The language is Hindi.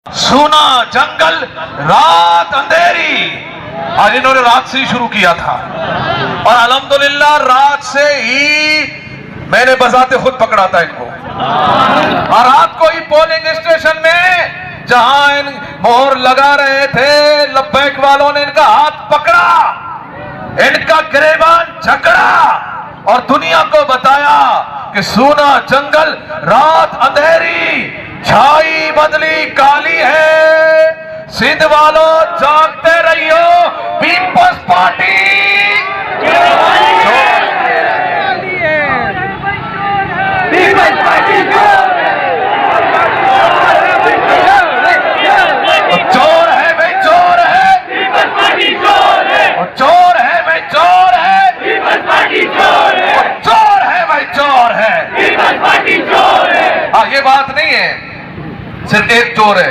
सूना जंगल रात अंधेरी, आज इन्होंने रात से ही शुरू किया था और अल्हम्दुलिल्लाह रात से ही मैंने बजाते खुद पकड़ा था इनको। और रात को ही पोलिंग स्टेशन में जहां इन मोहर लगा रहे थे लब्बैक वालों ने इनका हाथ पकड़ा, इनका गिरेबान झगड़ा और दुनिया को बताया कि सूना जंगल रात अंधेरी, छाई बदली काली है। सिंध वालों जागते रहियो, पीपल्स पार्टी चोर है भाई, चोर है, चोर है भाई, चोर है, चोर है भाई, चोर है। हाँ, ये बात नहीं है सिर्फ एक चोर है।